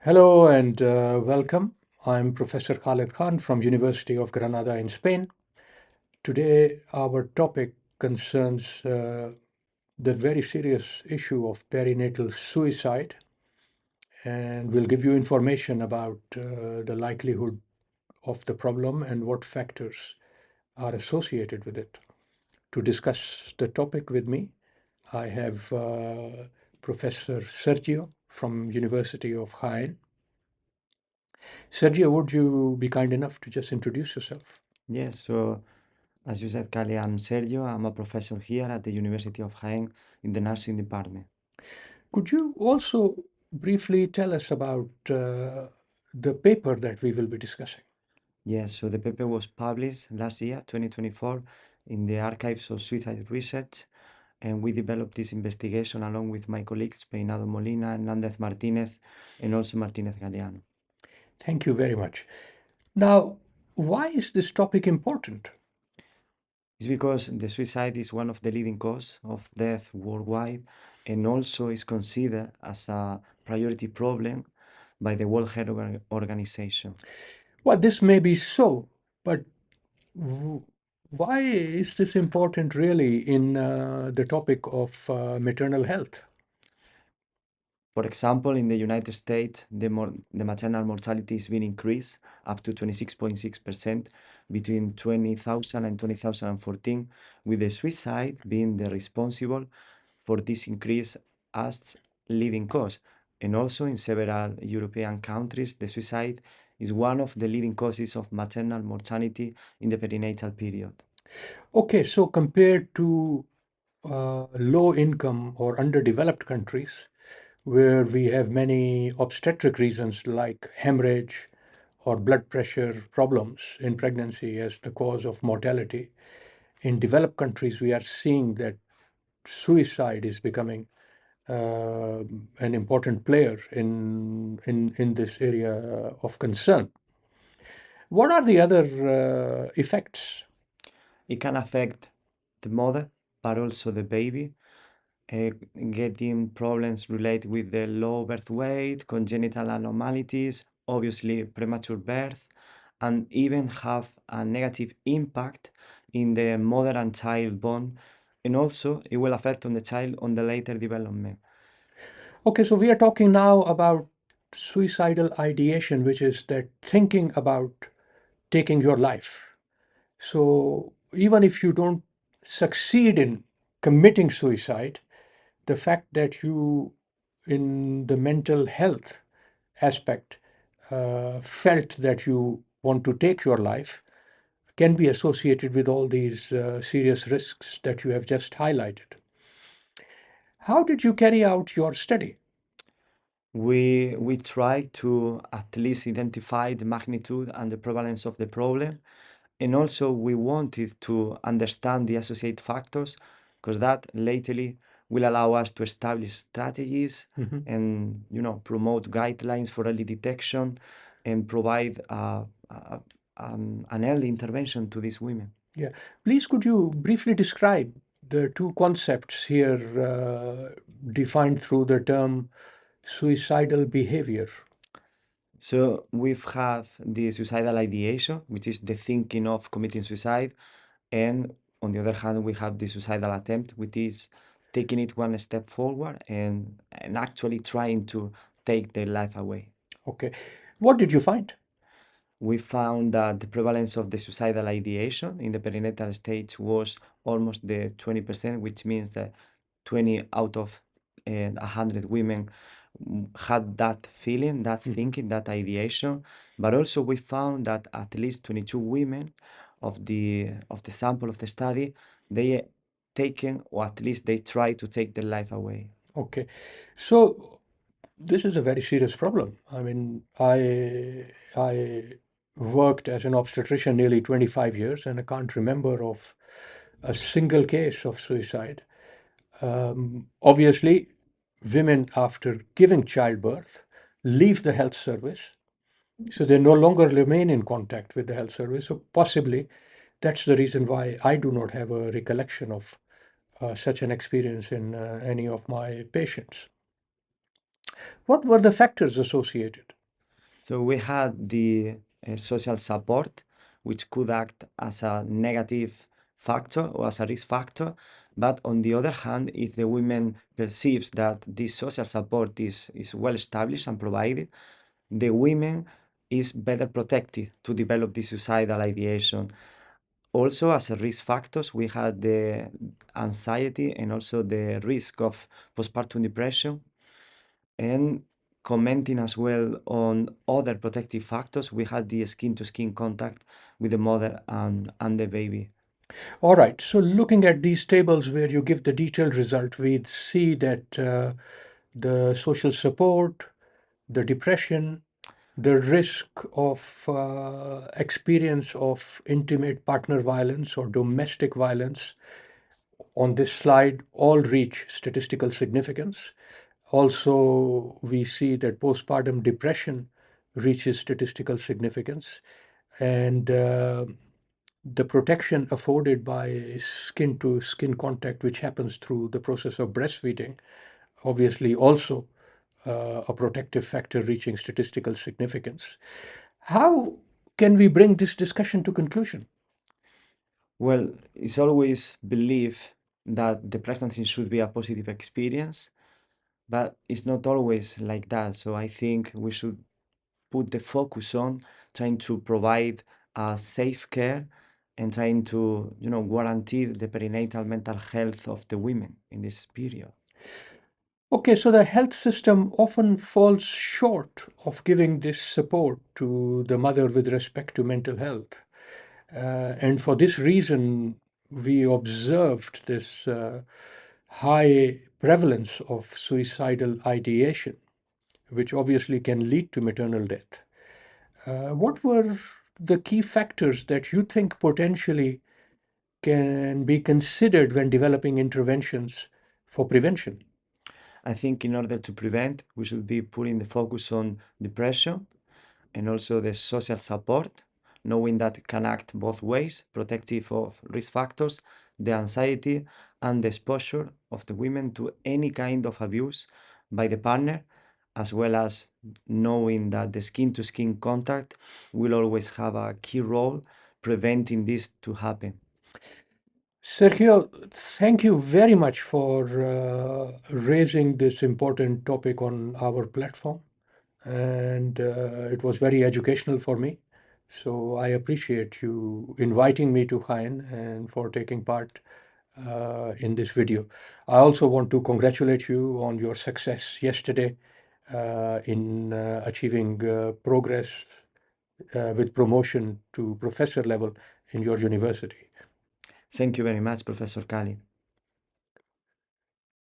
Hello and welcome. I'm Professor Khalid Khan from University of Granada in Spain. Today, our topic concerns the very serious issue of perinatal suicide, and we'll give you information about the likelihood of the problem and what factors are associated with it. To discuss the topic with me, I have Professor Sergio from University of Jaén. Sergio, would you be kind enough to just introduce yourself? Yes, so as you said, Kali, I'm Sergio. I'm a professor here at the University of Jaén in the nursing department. Could you also briefly tell us about the paper that we will be discussing? Yes, so the paper was published last year, 2024, in the Archives of Suicide Research, and we developed this investigation along with my colleagues Peinado Molina, Hernandez Martinez, and also Martinez Galeano. Thank you very much. Now, why is this topic important? It's because the suicide is one of the leading causes of death worldwide and also is considered as a priority problem by the World Health Organization. Well, this may be so, but w- why is this important really in the topic of maternal health? For example, in the United States, the maternal mortality is being increased up to 26.6% between 20,000 and 2014, with the suicide being the responsible for this increase as leading cause. And also in several European countries, the suicide is one of the leading causes of maternal mortality in the perinatal period. Okay, so compared to low income or underdeveloped countries, where we have many obstetric reasons like hemorrhage or blood pressure problems in pregnancy as the cause of mortality. In developed countries, we are seeing that suicide is becoming an important player in this area of concern. What are the other effects? It can affect the mother, but also the baby, uh, getting problems related with the low birth weight, congenital anomalies, obviously premature birth, and even have a negative impact in the mother and child bond. And also, it will affect on the child on the later development. Okay, so we are talking now about suicidal ideation, which is that thinking about taking your life. So even if you don't succeed in committing suicide, the fact that you, in the mental health aspect, felt that you want to take your life can be associated with all these serious risks that you have just highlighted. How did you carry out your study? We try to at least identify the magnitude and the prevalence of the problem. And also we wanted to understand the associated factors because that lately will allow us to establish strategies Mhm. and promote guidelines for early detection and provide an early intervention to these women. Yeah. Please, could you briefly describe the two concepts here defined through the term suicidal behavior? So we've had the suicidal ideation, which is the thinking of committing suicide, and on the other hand, we have the suicidal attempt, which is taking it one step forward and actually trying to take their life away. Okay. What did you find? We found that the prevalence of the suicidal ideation in the perinatal stage was almost the 20%, which means that 20 out of 100 women had that feeling, that Mhm. thinking, that ideation. But also we found that at least 22 women of the sample of the study, they taken or at least they try to take their life away. Okay. So this is a very serious problem. I mean, I worked as an obstetrician nearly 25 years, and I can't remember of a single case of suicide. Obviously, women after giving childbirth leave the health service, so they no longer remain in contact with the health service. So possibly that's the reason why I do not have a recollection of such an experience in any of my patients. What were the factors associated? So we had the social support, which could act as a negative factor or as a risk factor. But on the other hand, if the women perceives that this social support is well established and provided, the women is better protected to develop the suicidal ideation. Also, as a risk factors, we had the anxiety and also the risk of postpartum depression. And commenting as well on other protective factors, we had the skin to skin contact with the mother and the baby. All right. So looking at these tables where you give the detailed result, we see that the social support, the depression, the risk of experience of intimate partner violence or domestic violence on this slide all reach statistical significance. Also, we see that postpartum depression reaches statistical significance, and the protection afforded by skin to skin contact, which happens through the process of breastfeeding, obviously also a protective factor reaching statistical significance. How can we bring this discussion to conclusion? Well, it's always believed that the pregnancy should be a positive experience, but it's not always like that. So I think we should put the focus on trying to provide a safe care and trying to, guarantee the perinatal mental health of the women in this period. Okay, so the health system often falls short of giving this support to the mother with respect to mental health. And for this reason, we observed this high prevalence of suicidal ideation, which obviously can lead to maternal death. What were the key factors that you think potentially can be considered when developing interventions for prevention? I think in order to prevent, we should be putting the focus on depression and also the social support, knowing that it can act both ways, protective of risk factors, the anxiety and the exposure of the women to any kind of abuse by the partner, as well as knowing that the skin to skin contact will always have a key role preventing this to happen. Sergio, thank you very much for raising this important topic on our platform. And it was very educational for me. So I appreciate you inviting me to Jaén and for taking part in this video. I also want to congratulate you on your success yesterday in achieving progress with promotion to professor level in your university. Thank you very much, Professor Khalid.